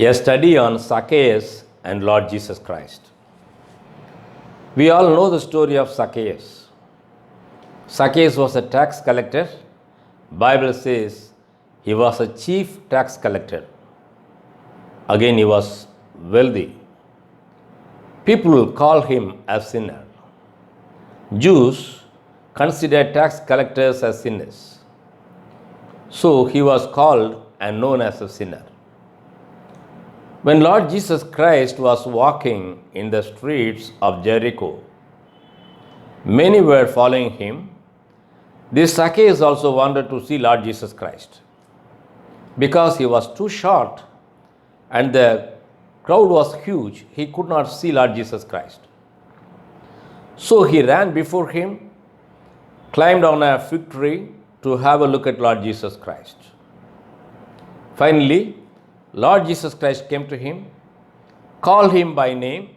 A study on Zacchaeus and Lord Jesus Christ. We all know the story of Zacchaeus. Zacchaeus was a tax collector. Bible says he was a chief tax collector. Again, he was wealthy. People call him a sinner. Jews considered tax collectors as sinners. So he was called and known as a sinner. When Lord Jesus Christ was walking in the streets of Jericho, many were following him. This Zacchaeus also wanted to see Lord Jesus Christ. Because he was too short and the crowd was huge, he could not see Lord Jesus Christ. So he ran before him, climbed on a fig tree to have a look at Lord Jesus Christ. Finally, Lord Jesus Christ came to him, called him by name,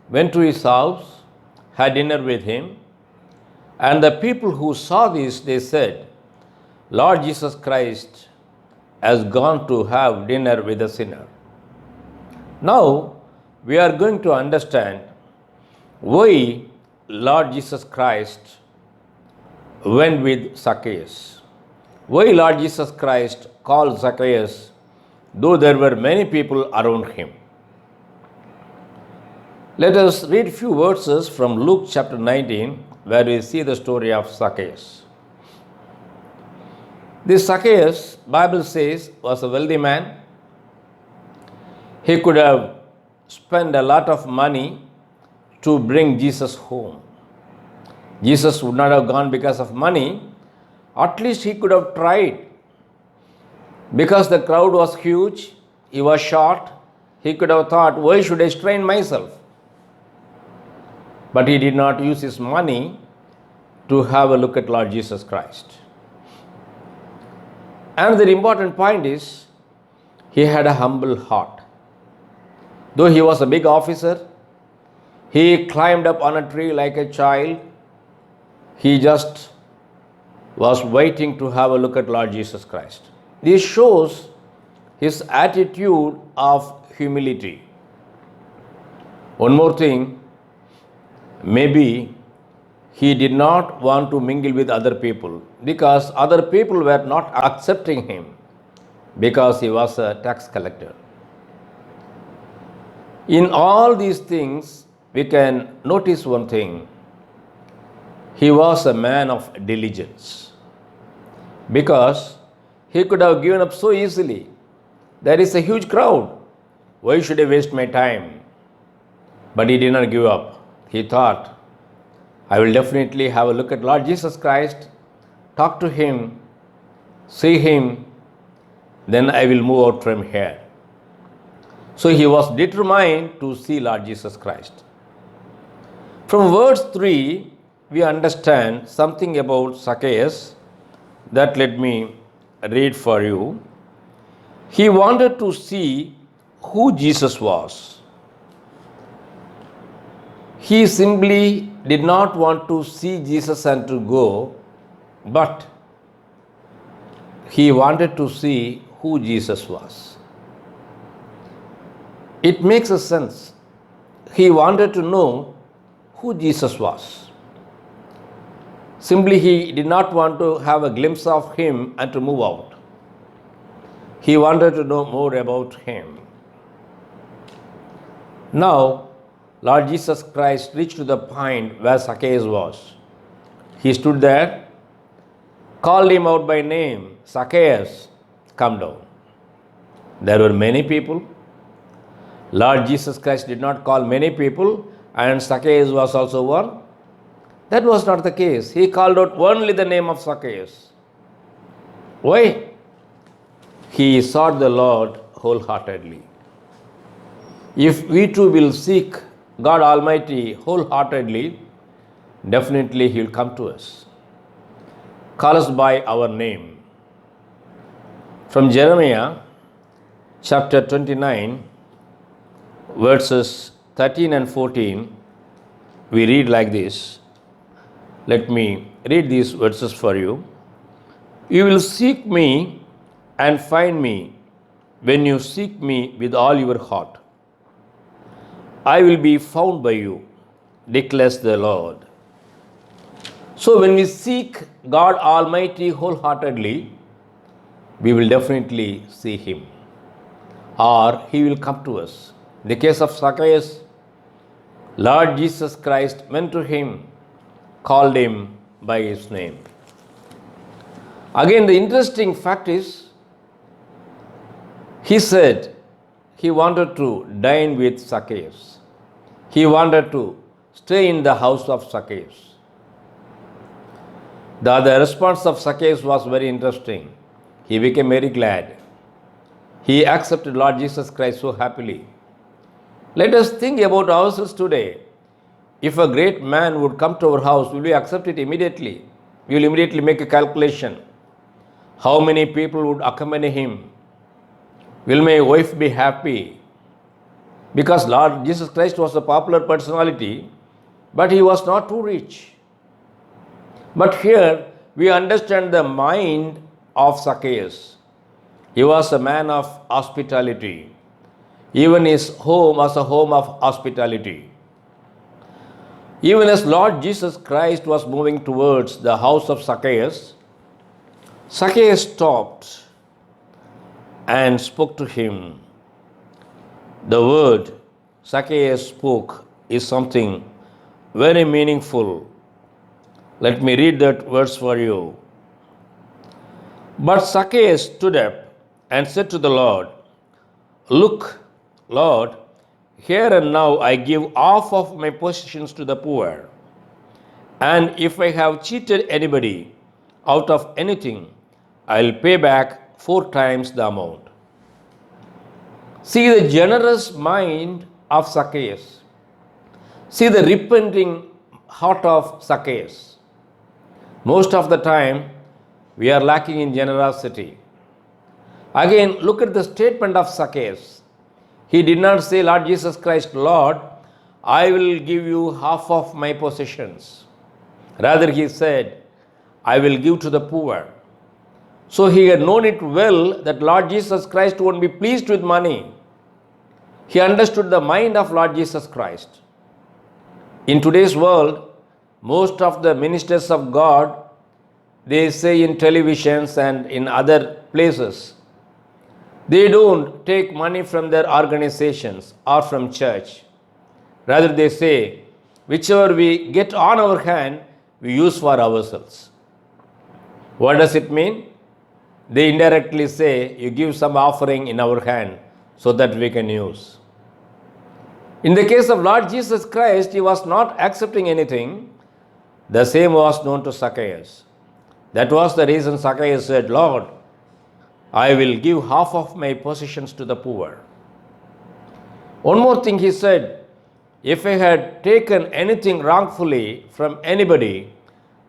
went to his house, had dinner with him, and the people who saw this, they said, Lord Jesus Christ has gone to have dinner with a sinner. Now, we are going to understand why Lord Jesus Christ went with Zacchaeus. Why Lord Jesus Christ called Zacchaeus, though there were many people around him. Let us read few verses from Luke chapter 19, where we see the story of Zacchaeus. This Zacchaeus, Bible says, was a wealthy man. He could have spent a lot of money to bring Jesus home. Jesus would not have gone because of money. At least he could have tried. Because the crowd was huge, he was short, he could have thought, why should I strain myself? But he did not use his money to have a look at Lord Jesus Christ. Another important point is, he had a humble heart. Though he was a big officer, he climbed up on a tree like a child. He just was waiting to have a look at Lord Jesus Christ. This shows his attitude of humility. One more thing, maybe he did not want to mingle with other people because other people were not accepting him because he was a tax collector. In all these things, we can notice one thing. He was a man of diligence because he could have given up so easily. There is a huge crowd. Why should I waste my time? But he did not give up. He thought, I will definitely have a look at Lord Jesus Christ, talk to him, see him, then I will move out from here. So he was determined to see Lord Jesus Christ. From verse 3, we understand something about Zacchaeus. That let me read for you. He wanted to see who Jesus was. He simply did not want to see Jesus and to go, but he wanted to see who Jesus was. It makes a sense. He wanted to know who Jesus was. Simply, he did not want to have a glimpse of him and to move out. He wanted to know more about him. Now, Lord Jesus Christ reached to the point where Zacchaeus was. He stood there, called him out by name, Zacchaeus, come down. There were many people. Lord Jesus Christ did not call many people, and Zacchaeus was also one. That was not the case. He called out only the name of Zacchaeus. Why? He sought the Lord wholeheartedly. If we too will seek God Almighty wholeheartedly, definitely He will come to us. Call us by our name. From Jeremiah chapter 29, verses 13 and 14, we read like this. Let me read these verses for you. You will seek me and find me when you seek me with all your heart. I will be found by you, declares the Lord. So when we seek God Almighty wholeheartedly, we will definitely see Him, or He will come to us. In the case of Zacchaeus, Lord Jesus Christ went to him, called him by his name. Again, the interesting fact is, he said he wanted to dine with Zacchaeus. He wanted to stay in the house of Zacchaeus. The response of Zacchaeus was very interesting. He became very glad. He accepted Lord Jesus Christ so happily. Let us think about ourselves today. If a great man would come to our house, will we accept it immediately? We will immediately make a calculation. How many people would accompany him? Will my wife be happy? Because Lord Jesus Christ was a popular personality, but he was not too rich. But here we understand the mind of Zacchaeus. He was a man of hospitality. Even his home was a home of hospitality. Even as Lord Jesus Christ was moving towards the house of Zacchaeus, Zacchaeus stopped and spoke to him. The word Zacchaeus spoke is something very meaningful. Let me read that verse for you. But Zacchaeus stood up and said to the Lord, "Look, Lord, here and now I give half of my possessions to the poor. And if I have cheated anybody out of anything, I'll pay back 4 times the amount." See the generous mind of Zacchaeus. See the repenting heart of Zacchaeus. Most of the time, we are lacking in generosity. Again, look at the statement of Zacchaeus. He did not say, "Lord Jesus Christ, Lord, I will give you half of my possessions." Rather, he said, "I will give to the poor." So he had known it well that Lord Jesus Christ won't be pleased with money. He understood the mind of Lord Jesus Christ. In today's world, most of the ministers of God, they say in televisions and in other places, they don't take money from their organizations or from church. Rather, they say, whichever we get on our hand, we use for ourselves. What does it mean? They indirectly say, you give some offering in our hand so that we can use. In the case of Lord Jesus Christ, he was not accepting anything. The same was known to Zacchaeus. That was the reason Zacchaeus said, "Lord, I will give half of my possessions to the poor." One more thing he said, "If I had taken anything wrongfully from anybody,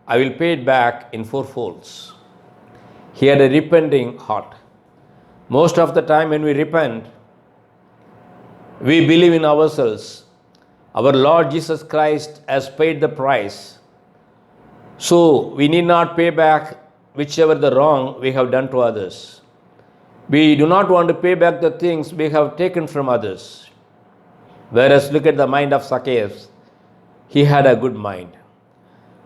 I will pay it back in 4 folds. He had a repenting heart. Most of the time when we repent, we believe in ourselves. Our Lord Jesus Christ has paid the price. So we need not pay back whichever the wrong we have done to others. We do not want to pay back the things we have taken from others. Whereas look at the mind of Zacchaeus. He had a good mind.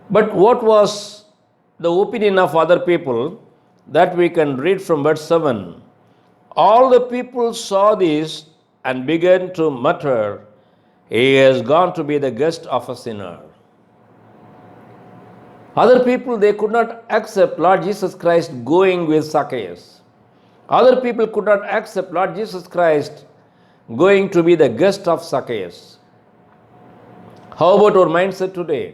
But what was the opinion of other people? That we can read from verse 7. All the people saw this and began to mutter, "He has gone to be the guest of a sinner." Other people, they could not accept Lord Jesus Christ going with Zacchaeus. Other people could not accept Lord Jesus Christ going to be the guest of Zacchaeus. How about our mindset today?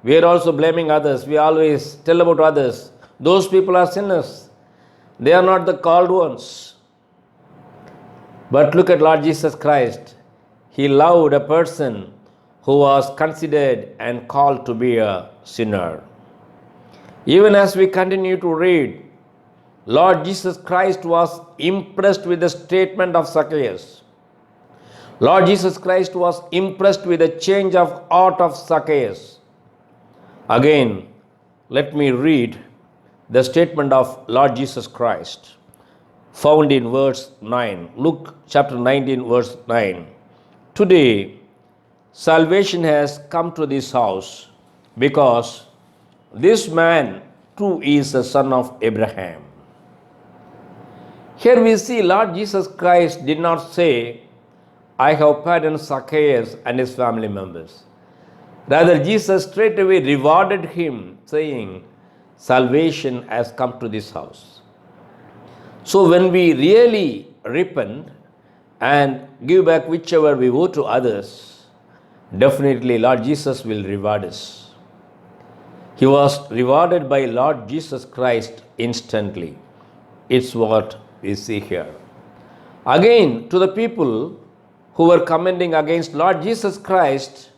We are also blaming others. We always tell about others. Those people are sinners. They are not the called ones. But look at Lord Jesus Christ. He loved a person who was considered and called to be a sinner. Even as we continue to read, Lord Jesus Christ was impressed with the statement of Zacchaeus. Lord Jesus Christ was impressed with the change of heart of Zacchaeus. Again, let me read the statement of Lord Jesus Christ. found in verse 9. Luke chapter 19, verse 9. Today, salvation has come to this house because this man too is the son of Abraham. Here we see Lord Jesus Christ did not say, I have pardoned Zacchaeus and his family members. Rather, Jesus straightaway rewarded him, saying, salvation has come to this house. So when we really repent and give back whichever we owe to others, definitely Lord Jesus will reward us. He was rewarded by Lord Jesus Christ instantly. It's what we see here. Again, to the people who were commenting against Lord Jesus Christ,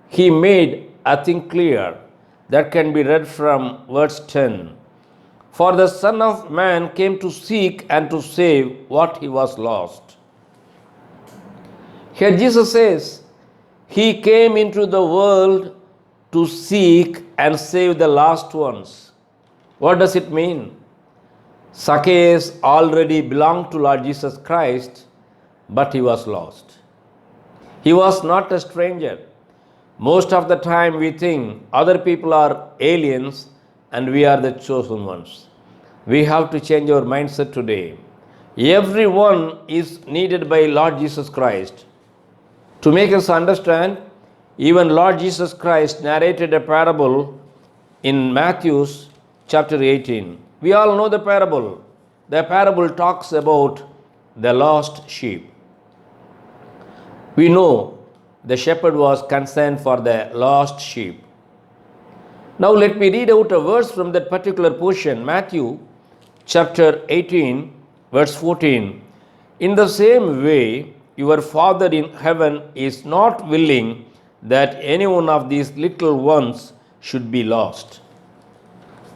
he made a thing clear that can be read from verse 10. For the Son of Man came to seek and to save what he was lost. Here Jesus says, he came into the world to seek and save the lost ones. What does it mean? Zacchaeus already belonged to Lord Jesus Christ, but he was lost. He was not a stranger. Most of the time we think other people are aliens and we are the chosen ones. We have to change our mindset today. Everyone is needed by Lord Jesus Christ. To make us understand, even Lord Jesus Christ narrated a parable in Matthew chapter 18. We all know the parable. The parable talks about the lost sheep. We know the shepherd was concerned for the lost sheep. Now let me read out a verse from that particular portion, Matthew chapter 18, verse 14. In the same way, your Father in heaven is not willing that any one of these little ones should be lost.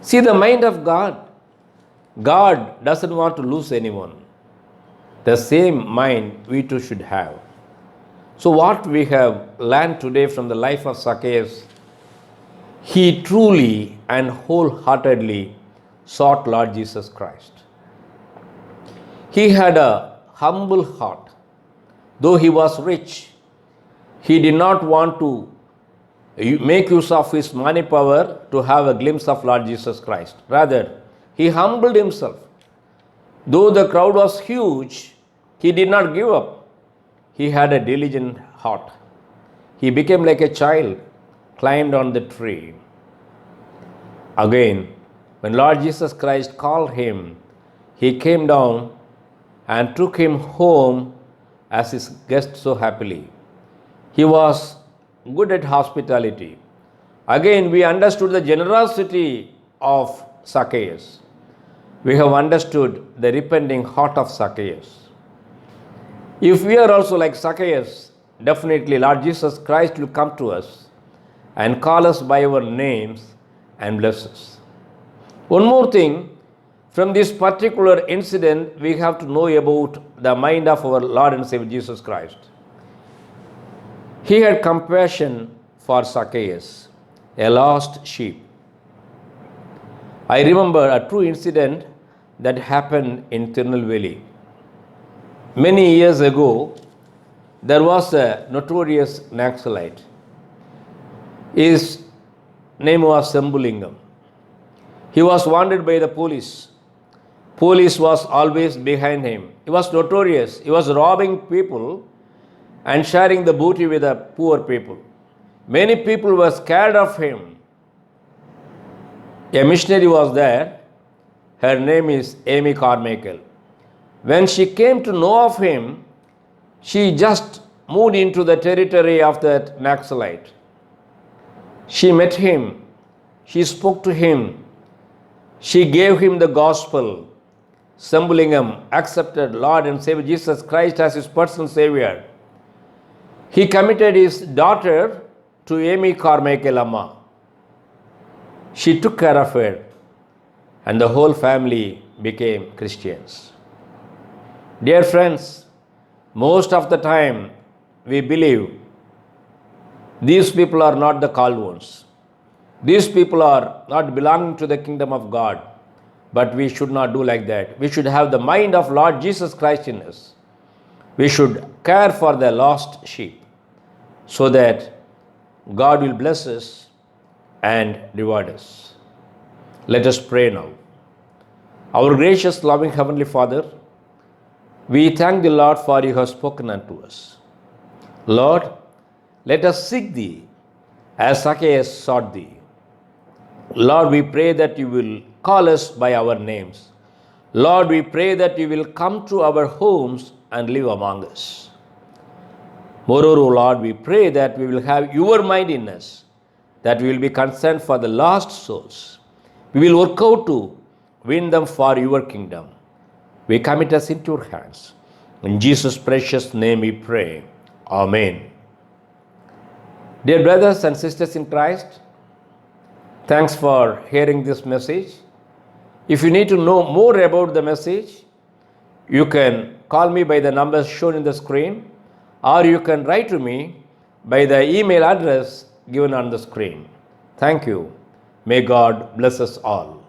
See the mind of God. God doesn't want to lose anyone. The same mind we too should have. So what we have learned today from the life of Zacchaeus, he truly and wholeheartedly sought Lord Jesus Christ. He had a humble heart. Though he was rich, he did not want to make use of his money power to have a glimpse of Lord Jesus Christ. Rather, he humbled himself. Though the crowd was huge, he did not give up. He had a diligent heart. He became like a child, climbed on the tree. Again, when Lord Jesus Christ called him, he came down and took him home as his guest so happily. He was good at hospitality. Again, we understood the generosity of Zacchaeus. We have understood the repenting heart of Zacchaeus. If we are also like Zacchaeus, definitely Lord Jesus Christ will come to us and call us by our names and bless us. One more thing, from this particular incident, we have to know about the mind of our Lord and Savior Jesus Christ. He had compassion for Zacchaeus, a lost sheep. I remember a true incident that happened in Tirunelveli. Many years ago, there was a notorious Naxalite. His name was Sambulingam. He was wanted by the police. Police was always behind him. He was notorious. He was robbing people and sharing the booty with the poor people. Many people were scared of him. A missionary was there. Her name is Amy Carmichael. When she came to know of him, she just moved into the territory of that Naxalite. She met him. She spoke to him. She gave him the gospel. Sambulingam accepted Lord and Savior Jesus Christ as his personal Savior. He committed his daughter to Amy Carmichael Amma. She took care of her, and the whole family became Christians. Dear friends, most of the time we believe these people are not the called ones. These people are not belonging to the kingdom of God. But we should not do like that. We should have the mind of Lord Jesus Christ in us. We should care for the lost sheep so that God will bless us and reward us. Let us pray now. Our gracious, loving Heavenly Father, we thank the Lord for you have spoken unto us. Lord, let us seek thee as Zacchaeus sought thee. Lord, we pray that you will call us by our names. Lord, we pray that you will come to our homes and live among us. Moreover, O Lord, we pray that we will have your mind in us, that we will be concerned for the lost souls. We will work out to win them for your kingdom. We commit us into your hands. In Jesus' precious name we pray. Amen. Dear brothers and sisters in Christ, thanks for hearing this message. If you need to know more about the message, you can call me by the numbers shown in the screen, or you can write to me by the email address given on the screen. Thank you. May God bless us all.